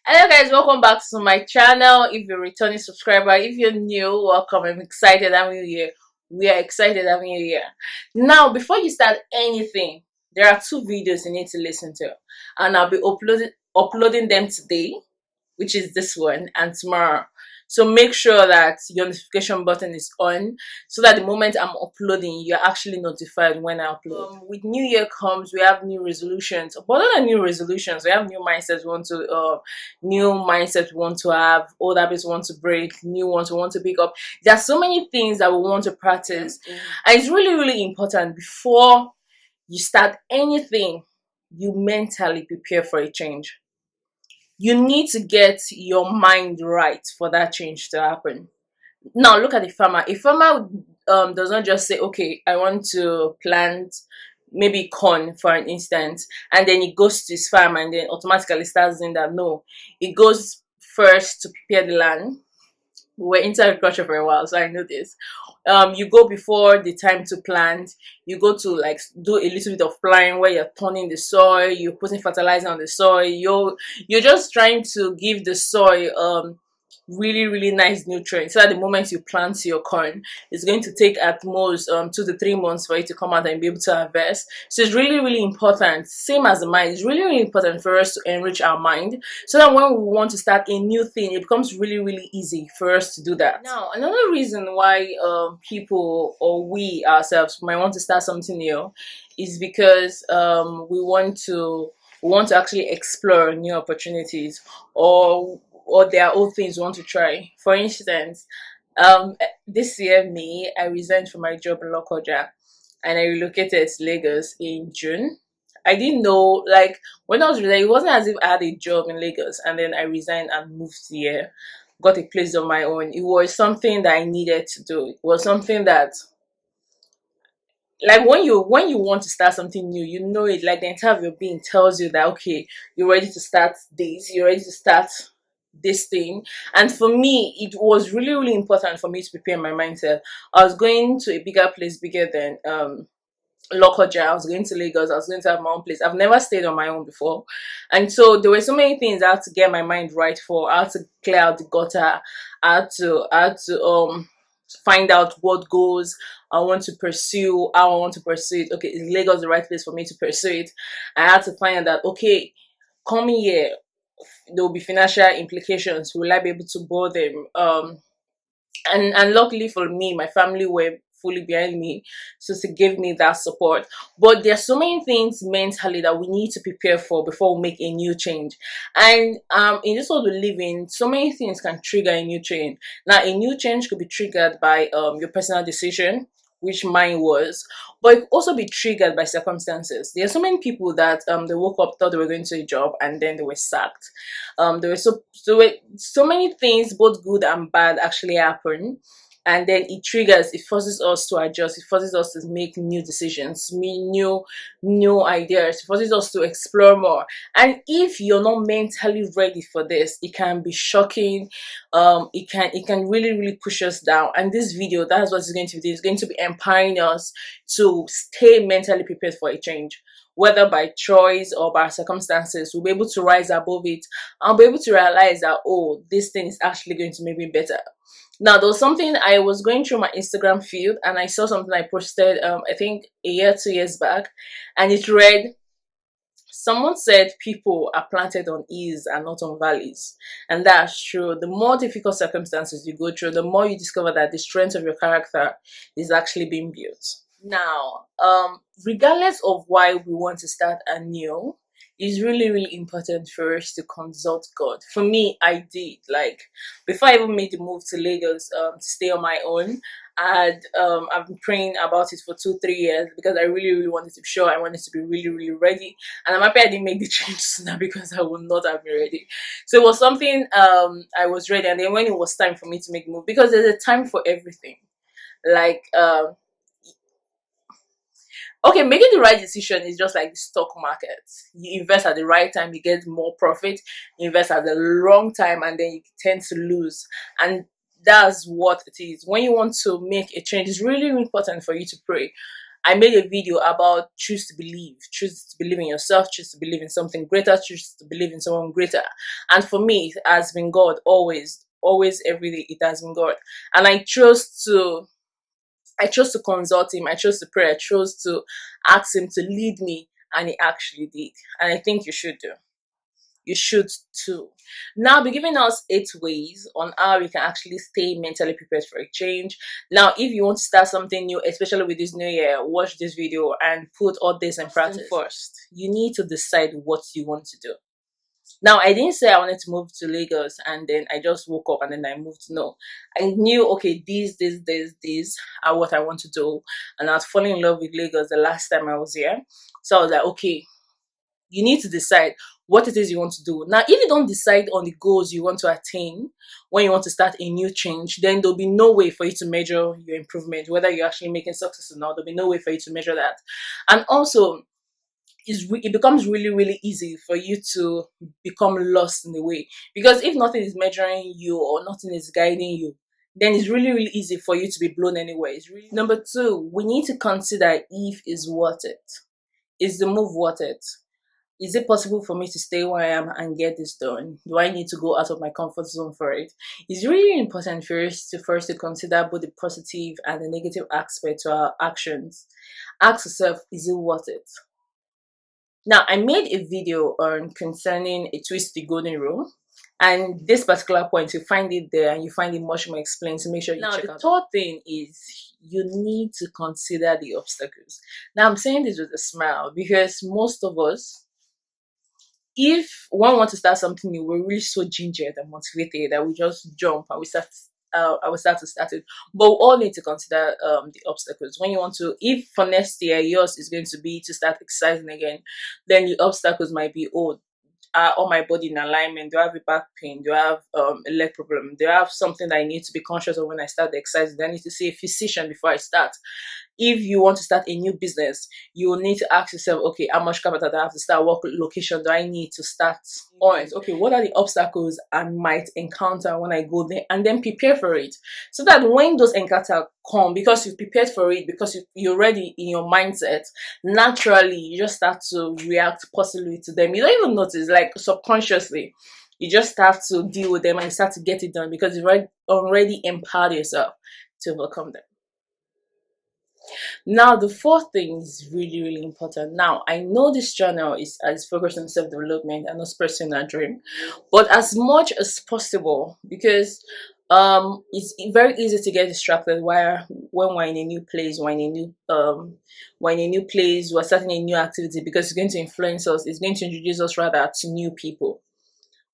Hello guys, welcome back to my channel. If you're a returning subscriber, if you're new, welcome. I'm excited having you here. We are excited having you here. Now, before you start anything, there are two videos you need to listen to, and I'll be uploading them today, which is this one, and tomorrow. So make sure that your notification button is on so that the moment I'm uploading, you're actually notified when I upload. With New Year comes, we have new resolutions. But other than new resolutions, we have new mindsets we want to have, old habits we want to break, new ones we want to pick up. There are so many things that we want to practice. And it's really, really important before you start anything, you mentally prepare for a change. You need to get your mind right for that change to happen. Now look at a farmer. A farmer does not just say, okay, I want to plant maybe corn for an instance, and then he goes to his farm and then automatically starts doing that. No, he goes first to prepare the land. We were into agriculture for a while, so I know this. You go before the time to plant. You go to like do a little bit of plowing where you're turning the soil, you're putting fertilizer on the soil, you're just trying to give the soil really, really nice nutrients, so at the moment you plant your corn, it's going to take at most 2 to 3 months for it to come out and be able to harvest. So it's really, really important, same as the mind, it's really, really important for us to enrich our mind so that when we want to start a new thing, it becomes really, really easy for us to do that. Now, another reason why people or we ourselves might want to start something new is because we want to actually explore new opportunities, or there are old things we want to try. For instance, this year May, I resigned from my job in Lokoja and I relocated to Lagos in June. I didn't know, like, when I was resigning, it wasn't as if I had a job in Lagos and then I resigned and moved here, got a place of my own. It was something that I needed to do. It was something that, like, when you want to start something new, you know it, like the entire of your being tells you that, okay, you're ready to start this, you're ready to start this thing. And for me, it was really, really important for me to prepare my mindset. I was going to a bigger place, bigger than Lokoja. I was going to Lagos. I was going to have my own place. I've never stayed on my own before, and so there were so many things I had to get my mind right for. I had to clear out the gutter. I had to find out what goals I want to pursue, how I want to pursue it. Okay, is Lagos the right place for me to pursue it? I had to find out that, okay, coming here, there will be financial implications. Will I be able to board them? And luckily for me, my family were fully behind me, so to give me that support. But there's so many things mentally that we need to prepare for before we make a new change. And in this world we live in, so many things can trigger a new change. Now, a new change could be triggered by your personal decision, which mine was, but it could also be triggered by circumstances. There are so many people that they woke up, thought they were going to a job, and then they were sacked. There were so many things, both good and bad, actually happen, and then it forces us to adjust, it forces us to make new decisions, new ideas, it forces us to explore more. And if you're not mentally ready for this, it can be shocking. It can really, really push us down. And this video, that's what it's going to be. It's going to be empowering us to stay mentally prepared for a change, whether by choice or by circumstances. We'll be able to rise above it. I'll be able to realize that, oh, this thing is actually going to make me better. Now, there was something, I was going through my Instagram feed and I saw something I posted, I think a year, 2 years back, and it read, someone said people are planted on hills and not on valleys. And that's true. The more difficult circumstances you go through, the more you discover that the strength of your character is actually being built. Now, regardless of why we want to start anew, it's really, really important for us to consult God. For me, I did. Like, before I even made the move to Lagos to stay on my own, I've been praying about it for 2 3 years because I really, really wanted to be sure. I wanted to be really, really ready, and I'm happy I didn't make the change sooner because I would not have been ready. So it was something, I was ready, and then when it was time for me to make the move, because there's a time for everything. Like, okay, making the right decision is just like the stock market. You invest at the right time, you get more profit. You invest at the wrong time, and then you tend to lose. And that's what it is. When you want to make a change, it's really, really important for you to pray. I made a video about choose to believe in yourself, choose to believe in something greater, choose to believe in someone greater. And for me, it has been God always, always, every day. It has been God, and I chose to consult him. I chose to pray. I chose to ask him to lead me, and he actually did. And I think you should do. You should too. Now, I'll be giving us 8 ways on how we can actually stay mentally prepared for a change. Now, if you want to start something new, especially with this new year, watch this video and put all this in practice. First, you need to decide what you want to do. Now, I didn't say I wanted to move to Lagos and then I just woke up and then I moved. No, I knew, okay, these are what I want to do. And I was falling in love with Lagos the last time I was here. So I was like, okay, you need to decide what it is you want to do. Now, if you don't decide on the goals you want to attain when you want to start a new change, then there'll be no way for you to measure your improvement, whether you're actually making success or not. There'll be no way for you to measure that. And also, it becomes really, really easy for you to become lost in the way, because if nothing is measuring you or nothing is guiding you, then it's really, really easy for you to be blown anywhere. Number 2, we need to consider if it's worth it. Is the move worth it? Is it possible for me to stay where I am and get this done? Do I need to go out of my comfort zone for it? It's really important for us to first to consider both the positive and the negative aspect to our actions. Ask yourself, is it worth it? Now, I made a video on concerning a twist to the golden rule, and this particular point, you find it there and you find it much more explained, so make sure you check out. The third thing is you need to consider the obstacles. Now, I'm saying this with a smile because most of us, if one wants to start something new, we're really so gingered and motivated that we just jump and we start to start it. But we all need to consider the obstacles. When you want to, if for next year yours is going to be to start exercising again, then the obstacles might be, oh, are all my body in alignment? Do I have a back pain? Do I have a leg problem? Do I have something that I need to be conscious of when I start the exercise? Do I need to see a physician before I start? If you want to start a new business, you will need to ask yourself, okay, how much capital do I have to start? What location do I need to start on? Okay, what are the obstacles I might encounter when I go there? And then prepare for it. So that when those encounters come, because you've prepared for it, because you're already in your mindset, naturally, you just start to react positively to them. You don't even notice, like subconsciously, you just start to deal with them and start to get it done because you've already empowered yourself to overcome them. Now, the fourth thing is really, really important. Now, I know this channel is focused on self-development and not personal dream, but as much as possible, because it's very easy to get distracted when we're in a new place, we're in a new place, we're starting a new activity, because it's going to influence us, it's going to introduce us rather to new people.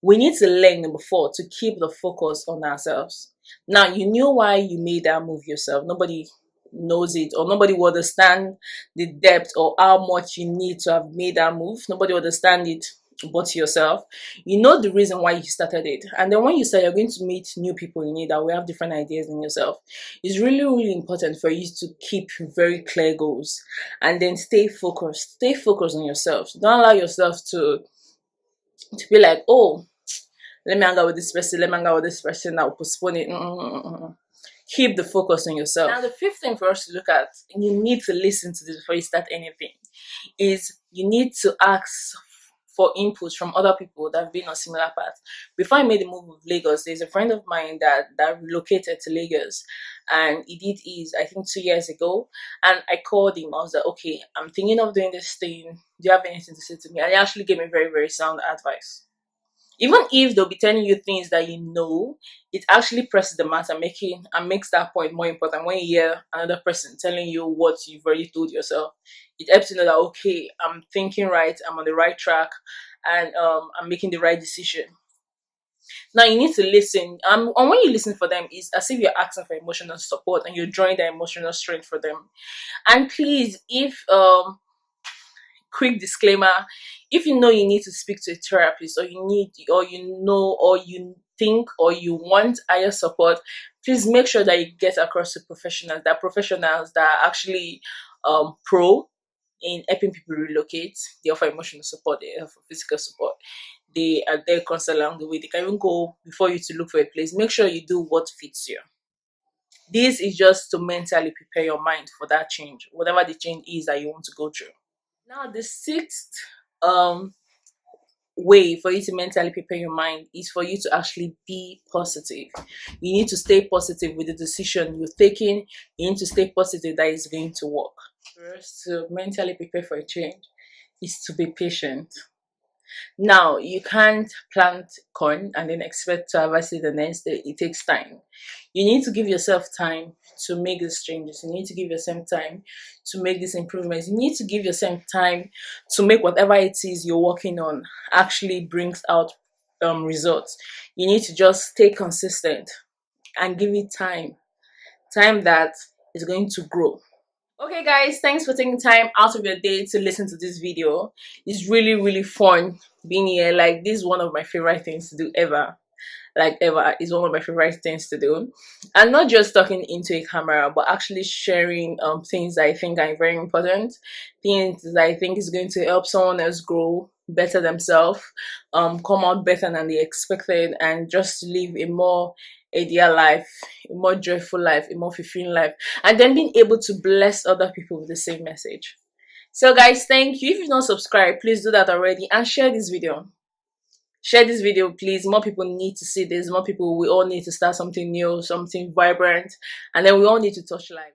We need to learn, number 4, to keep the focus on ourselves. Now, you knew why you made that move yourself. Nobody knows it, or nobody will understand the depth or how much you need to have made that move. Nobody will understand it but yourself. You know the reason why you started it, and then when you start, you're going to meet new people in it that will have different ideas than yourself. It's really, really important for you to keep very clear goals and then stay focused on yourself. Don't allow yourself to be like, oh, let me hang out with this person, I'll postpone it. Keep the focus on yourself. Now, the 5th thing for us to look at, and you need to listen to this before you start anything, is you need to ask for input from other people that have been on similar paths. Before I made the move of Lagos, there's a friend of mine that relocated to Lagos, and he did his, I think, 2 years ago. And I called him. I was like, okay, I'm thinking of doing this thing. Do you have anything to say to me? And he actually gave me very, very sound advice. Even if they'll be telling you things that you know, it actually presses the matter, makes that point more important. When you hear another person telling you what you've already told yourself, it helps you know that, okay, I'm thinking right, I'm on the right track, and I'm making the right decision. Now, you need to listen. And when you listen for them, it's as if you're asking for emotional support and you're drawing the emotional strength for them. And please, if quick disclaimer, if you know you need to speak to a therapist, or you think or you want higher support, please make sure that you get across to professionals that are actually pro in helping people relocate. They offer emotional support, they offer physical support, they are there constant along the way. They can even go before you to look for a place. Make sure you do what fits you. This is just to mentally prepare your mind for that change, whatever the change is that you want to go through. Now, the sixth um way for you to mentally prepare your mind is for you to actually be positive. You need to stay positive with the decision you're taking. You need to stay positive that it's going to work. First, to mentally prepare for a change is to be patient. Now, you can't plant corn and then expect to harvest it the next day. It takes time. You need to give yourself time to make these changes. You need to give yourself time to make these improvements. You need to give yourself time to make whatever it is you're working on actually brings out results. You need to just stay consistent and give it time that is going to grow. Okay guys, thanks for taking time out of your day to listen to this video. It's really fun being here. Like, this is one of my favorite things to do ever. Like, ever is one of my favorite things to do. And not just talking into a camera, but actually sharing things that I think are very important, things that I think is going to help someone else grow better themselves, come out better than they expected, and just live a more ideal life, a more joyful life, a more fulfilling life, and then being able to bless other people with the same message. So guys, thank you. If you've not subscribed, please do that already, and share this video. Share this video, please. More people need to see this. More people, we all need to start something new, something vibrant, and then we all need to touch life.